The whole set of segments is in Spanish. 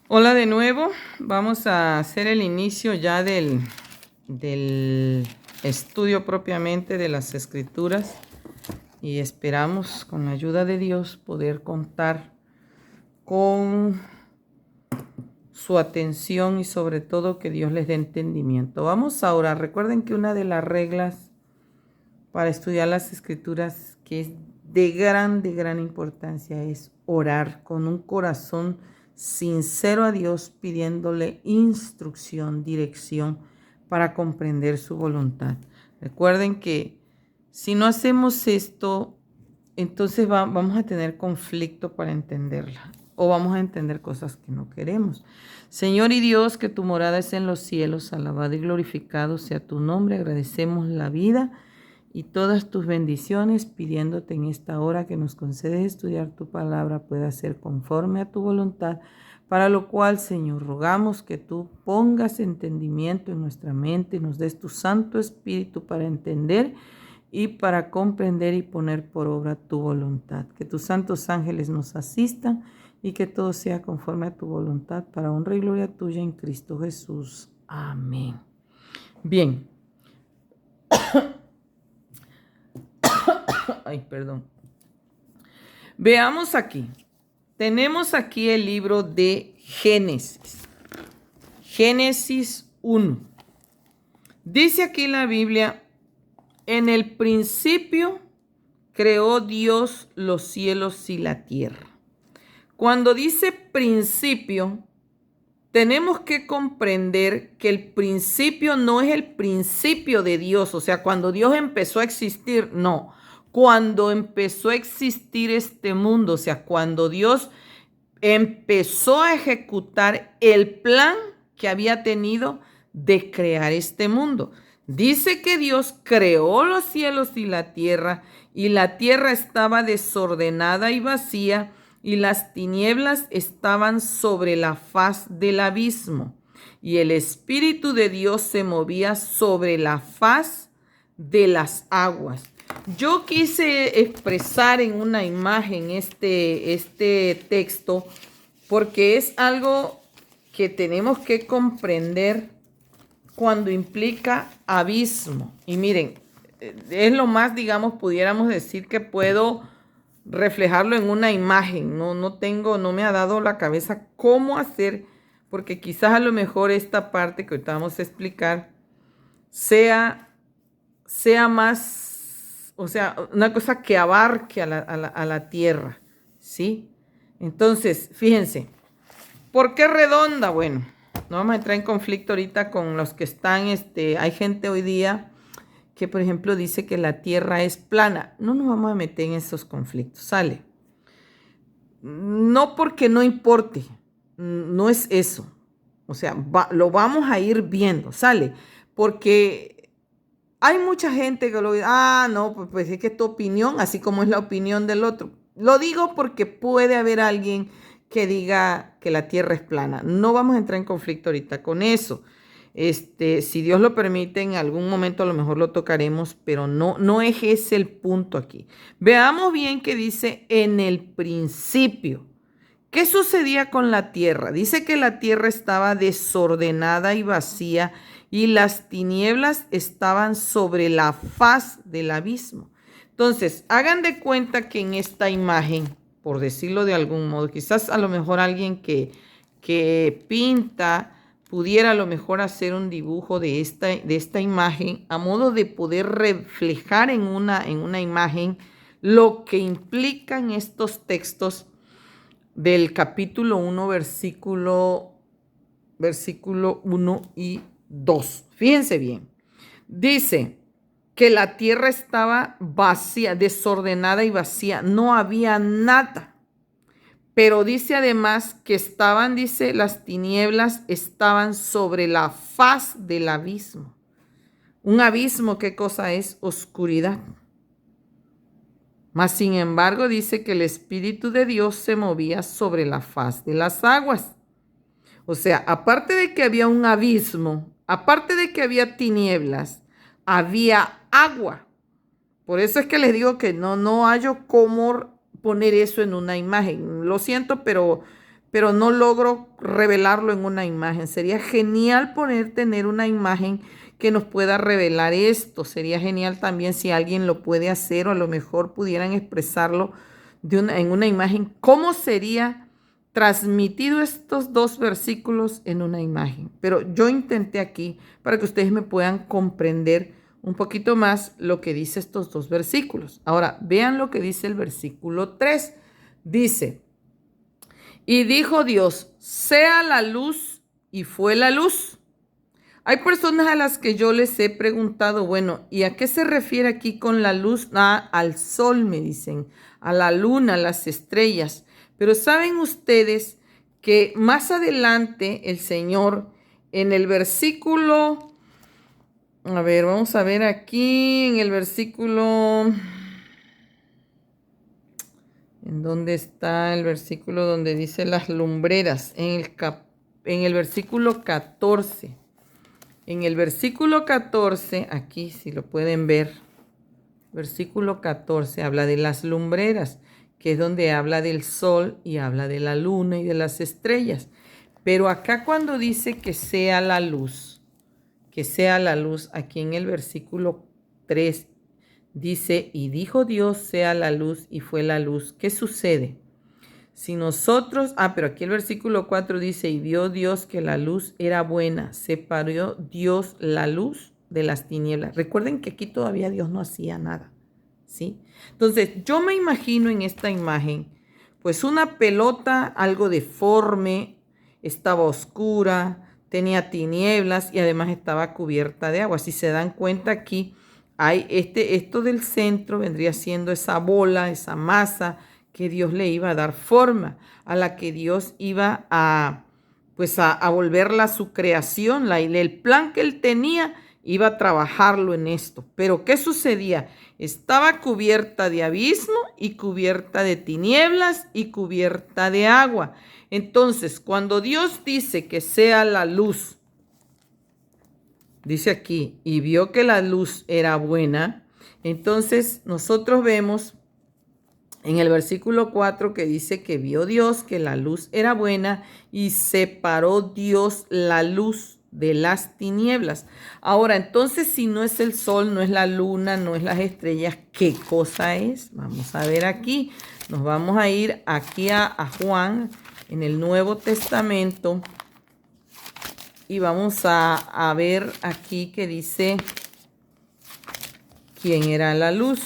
Hola de nuevo, vamos a hacer el inicio ya del estudio propiamente de las Escrituras y esperamos con la ayuda de Dios poder contar con su atención y sobre todo que Dios les dé entendimiento. Vamos a orar. Recuerden que una de las reglas para estudiar las Escrituras que es de gran importancia es orar con un corazón sincero a Dios, pidiéndole instrucción, dirección para comprender su voluntad. Recuerden que si no hacemos esto, entonces vamos a tener conflicto para entenderla o vamos a entender cosas que no queremos. Señor y Dios, que tu morada es en los cielos, alabado y glorificado sea tu nombre. Agradecemos la vida y todas tus bendiciones, pidiéndote en esta hora que nos concedes estudiar tu palabra pueda ser conforme a tu voluntad, para lo cual, Señor, rogamos que tú pongas entendimiento en nuestra mente, nos des tu Santo Espíritu para entender y para comprender y poner por obra tu voluntad. Que tus santos ángeles nos asistan y que todo sea conforme a tu voluntad, para honra y gloria tuya en Cristo Jesús. Amén. Bien. Ay, perdón. Veamos aquí. Tenemos aquí el libro de Génesis. Génesis 1. Dice aquí la Biblia, en el principio creó Dios los cielos y la tierra. Cuando dice principio, tenemos que comprender que el principio no es el principio de Dios, o sea, cuando Dios empezó a existir, no. Cuando empezó a existir este mundo, o sea, cuando Dios empezó a ejecutar el plan que había tenido de crear este mundo. Dice que Dios creó los cielos y la tierra estaba desordenada y vacía, y las tinieblas estaban sobre la faz del abismo, y el Espíritu de Dios se movía sobre la faz de las aguas. Yo quise expresar en una imagen este texto porque es algo que tenemos que comprender cuando implica abismo. Y miren, es lo más, digamos, pudiéramos decir que puedo reflejarlo en una imagen. No me ha dado la cabeza cómo hacer, porque quizás a lo mejor esta parte que ahorita vamos a explicar sea más, o sea, una cosa que abarque a la tierra, ¿sí? Entonces, fíjense, ¿por qué redonda? Bueno, no vamos a entrar en conflicto ahorita con los que están, hay gente hoy día que, por ejemplo, dice que la tierra es plana. No nos vamos a meter en esos conflictos, ¿sale? No porque no importe, no es eso. O sea, lo vamos a ir viendo, ¿sale? Porque hay mucha gente que lo dice, no, pues es que es tu opinión, así como es la opinión del otro. Lo digo porque puede haber alguien que diga que la tierra es plana. No vamos a entrar en conflicto ahorita con eso. Si Dios lo permite, en algún momento a lo mejor lo tocaremos, pero no es ese el punto aquí. Veamos bien que dice en el principio. ¿Qué sucedía con la tierra? Dice que la tierra estaba desordenada y vacía y las tinieblas estaban sobre la faz del abismo. Entonces, hagan de cuenta que en esta imagen, por decirlo de algún modo, quizás a lo mejor alguien que pinta pudiera a lo mejor hacer un dibujo de esta imagen a modo de poder reflejar en una imagen lo que implican estos textos del capítulo 1, versículo 1 y 2. Fíjense bien. Dice que la tierra estaba vacía, desordenada y vacía. No había nada. Pero dice además que dice, las tinieblas estaban sobre la faz del abismo. Un abismo, ¿qué cosa es? Oscuridad. Mas sin embargo dice que el Espíritu de Dios se movía sobre la faz de las aguas. O sea, aparte de que había un abismo, aparte de que había tinieblas, había agua. Por eso es que les digo que no hallo cómo poner eso en una imagen. Lo siento, pero pero no logro revelarlo en una imagen. Sería genial tener una imagen que nos pueda revelar esto. Sería genial también si alguien lo puede hacer, o a lo mejor pudieran expresarlo en una imagen. ¿Cómo sería transmitido estos dos versículos en una imagen? Pero yo intenté aquí para que ustedes me puedan comprender un poquito más lo que dice estos dos versículos. Ahora, vean lo que dice el versículo 3. Dice: y dijo Dios, sea la luz, y fue la luz. Hay personas a las que yo les he preguntado, bueno, ¿y a qué se refiere aquí con la luz? Al sol, me dicen, a la luna, a las estrellas. Pero ¿saben ustedes que más adelante el Señor, en el versículo, a ver, vamos a ver aquí, en el versículo, ¿en dónde está el versículo donde dice las lumbreras? En el versículo 14. En el versículo 14, aquí si lo pueden ver, versículo 14 habla de las lumbreras, que es donde habla del sol y habla de la luna y de las estrellas. Pero acá cuando dice que sea la luz, aquí en el versículo 3 dice, y dijo Dios sea la luz, y fue la luz. ¿Qué sucede? Si nosotros, pero aquí el versículo 4 dice, y vio Dios que la luz era buena, separó Dios la luz de las tinieblas. Recuerden que aquí todavía Dios no hacía nada, ¿sí? Entonces, yo me imagino en esta imagen, pues una pelota algo deforme, estaba oscura, tenía tinieblas y además estaba cubierta de agua. Si se dan cuenta aquí, hay esto del centro vendría siendo esa bola, esa masa que Dios le iba a dar forma, a la que Dios iba a volverla a su creación. El plan que él tenía iba a trabajarlo en esto. Pero ¿qué sucedía? Estaba cubierta de abismo y cubierta de tinieblas y cubierta de agua. Entonces, cuando Dios dice que sea la luz, dice aquí, y vio que la luz era buena, entonces nosotros vemos en el versículo 4 que dice que vio Dios que la luz era buena y separó Dios la luz de las tinieblas. Ahora, entonces, si no es el sol, no es la luna, no es las estrellas, ¿qué cosa es? Vamos a ver aquí. Nos vamos a ir aquí a Juan en el Nuevo Testamento y vamos a ver aquí que dice quién era la luz.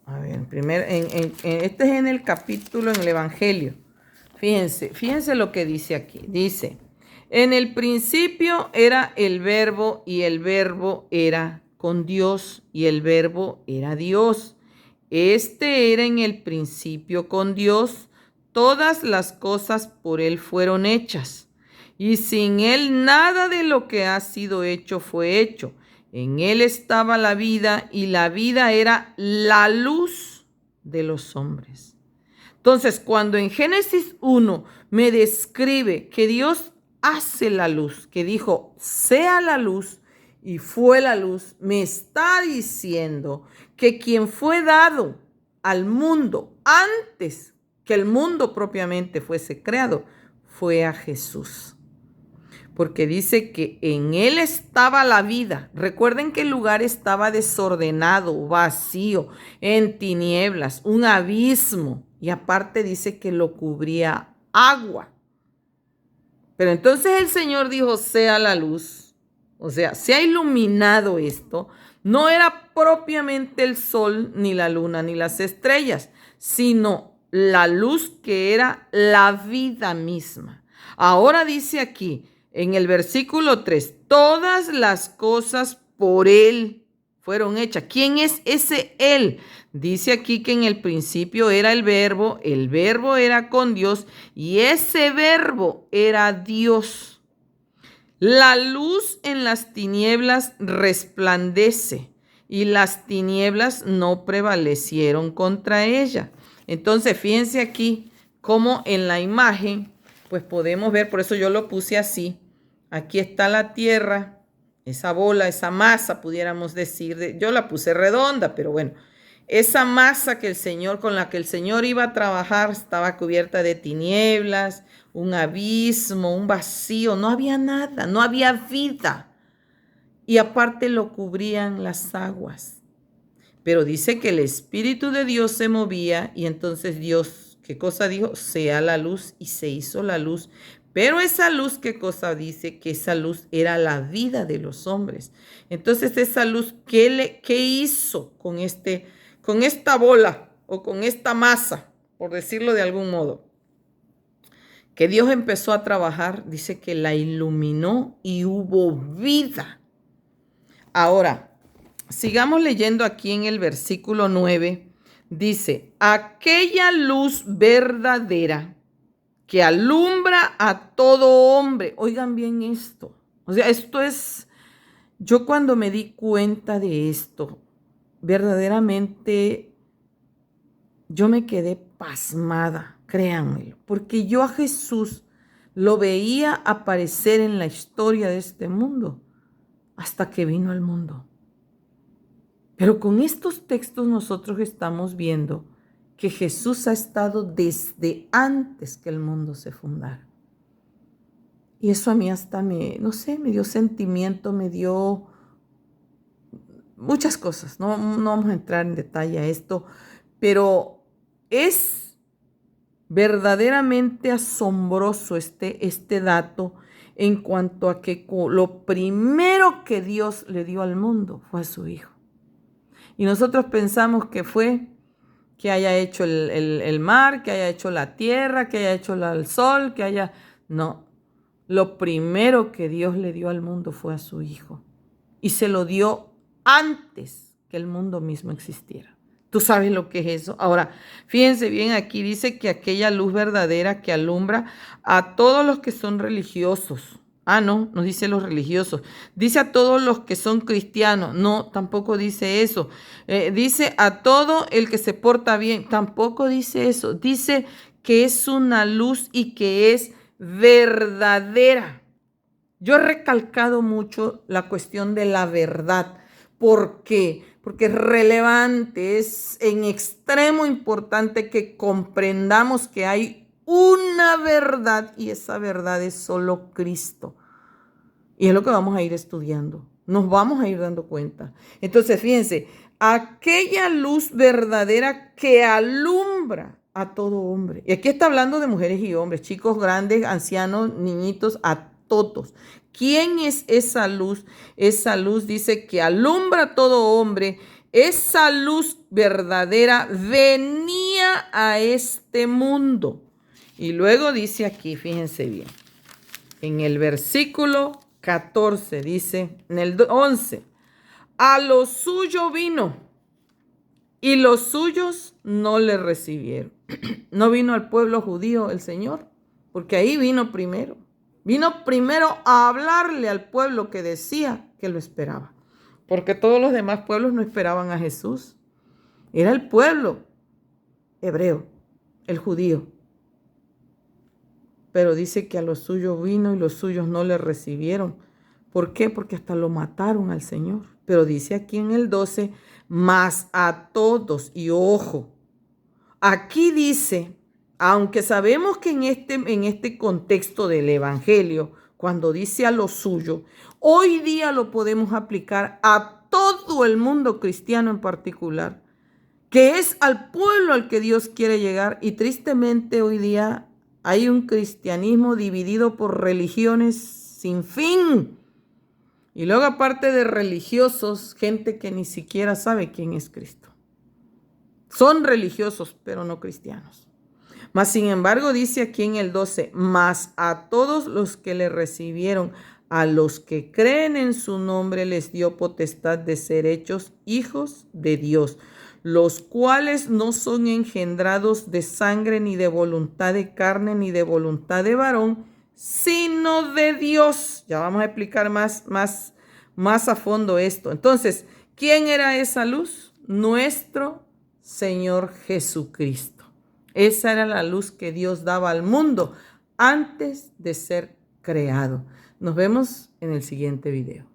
A ver, este es en el capítulo, en el Evangelio. Fíjense lo que dice aquí. Dice, en el principio era el verbo, y el verbo era con Dios, y el verbo era Dios. Este era en el principio con Dios. Todas las cosas por él fueron hechas, y sin él nada de lo que ha sido hecho fue hecho. En él estaba la vida, y la vida era la luz de los hombres. Entonces, cuando en Génesis 1 me describe que Dios hace la luz, que dijo, sea la luz, y fue la luz, me está diciendo que quien fue dado al mundo antes que el mundo propiamente fuese creado, fue a Jesús. Porque dice que en él estaba la vida. Recuerden que el lugar estaba desordenado, vacío, en tinieblas, un abismo. Y aparte dice que lo cubría agua. Pero entonces el Señor dijo, sea la luz. O sea, se ha iluminado esto. No era propiamente el sol, ni la luna, ni las estrellas, sino la luz que era la vida misma. Ahora dice aquí, en el versículo 3, todas las cosas por él fueron hechas. ¿Quién es ese él? Dice aquí que en el principio era el verbo era con Dios, y ese verbo era Dios. La luz en las tinieblas resplandece, y las tinieblas no prevalecieron contra ella. Entonces, fíjense aquí cómo en la imagen, pues podemos ver, por eso yo lo puse así. Aquí está la tierra, esa bola, esa masa, pudiéramos decir. Yo la puse redonda, pero bueno. esa masa con la que el Señor iba a trabajar estaba cubierta de tinieblas, un abismo, un vacío, no había nada, no había vida. Y aparte lo cubrían las aguas. Pero dice que el Espíritu de Dios se movía y entonces Dios, ¿qué cosa dijo? Sea la luz, y se hizo la luz. Pero esa luz, ¿qué cosa dice? Que esa luz era la vida de los hombres. Entonces esa luz, ¿qué hizo con esta bola o con esta masa, por decirlo de algún modo? Que Dios empezó a trabajar, dice que la iluminó y hubo vida. Ahora, sigamos leyendo aquí en el versículo 9. Dice, aquella luz verdadera que alumbra a todo hombre. Oigan bien esto. O sea, yo cuando me di cuenta de esto, verdaderamente yo me quedé pasmada, créanmelo, porque yo a Jesús lo veía aparecer en la historia de este mundo hasta que vino al mundo. Pero con estos textos nosotros estamos viendo que Jesús ha estado desde antes que el mundo se fundara. Y eso a mí hasta me dio sentimiento, me dio muchas cosas. No vamos a entrar en detalle a esto, pero es verdaderamente asombroso este dato en cuanto a que lo primero que Dios le dio al mundo fue a su Hijo. Y nosotros pensamos que fue que haya hecho el mar, que haya hecho la tierra, que haya hecho el sol, No, lo primero que Dios le dio al mundo fue a su Hijo. Y se lo dio antes que el mundo mismo existiera. ¿Tú sabes lo que es eso? Ahora, fíjense bien, aquí dice que aquella luz verdadera que alumbra a todos los que son religiosos. No dice los religiosos. Dice a todos los que son cristianos. No, tampoco dice eso. Dice a todo el que se porta bien. Tampoco dice eso. Dice que es una luz y que es verdadera. Yo he recalcado mucho la cuestión de la verdad. ¿Por qué? Porque es relevante, es en extremo importante que comprendamos que hay una verdad y esa verdad es solo Cristo. Y es lo que vamos a ir estudiando. Nos vamos a ir dando cuenta. Entonces, fíjense, aquella luz verdadera que alumbra a todo hombre. Y aquí está hablando de mujeres y hombres, chicos grandes, ancianos, niñitos, a todos. ¿Quién es esa luz? Esa luz dice que alumbra a todo hombre. Esa luz verdadera venía a este mundo. Y luego dice aquí, fíjense bien, en el versículo 14 dice, en el 11, a lo suyo vino y los suyos no le recibieron. No vino al pueblo judío el Señor, porque ahí vino primero. Vino primero a hablarle al pueblo que decía que lo esperaba. Porque todos los demás pueblos no esperaban a Jesús. Era el pueblo hebreo, el judío. Pero dice que a los suyos vino y los suyos no le recibieron. ¿Por qué? Porque hasta lo mataron al Señor. Pero dice aquí en el 12, mas a todos, y ojo, aquí dice, aunque sabemos que en este contexto del Evangelio, cuando dice a lo suyo, hoy día lo podemos aplicar a todo el mundo cristiano en particular, que es al pueblo al que Dios quiere llegar. Y tristemente hoy día hay un cristianismo dividido por religiones sin fin. Y luego, aparte de religiosos, gente que ni siquiera sabe quién es Cristo. Son religiosos, pero no cristianos. Mas, sin embargo, dice aquí en el 12, mas a todos los que le recibieron, a los que creen en su nombre, les dio potestad de ser hechos hijos de Dios, los cuales no son engendrados de sangre, ni de voluntad de carne, ni de voluntad de varón, sino de Dios. Ya vamos a explicar más a fondo esto. Entonces, ¿quién era esa luz? Nuestro Señor Jesucristo. Esa era la luz que Dios daba al mundo antes de ser creado. Nos vemos en el siguiente video.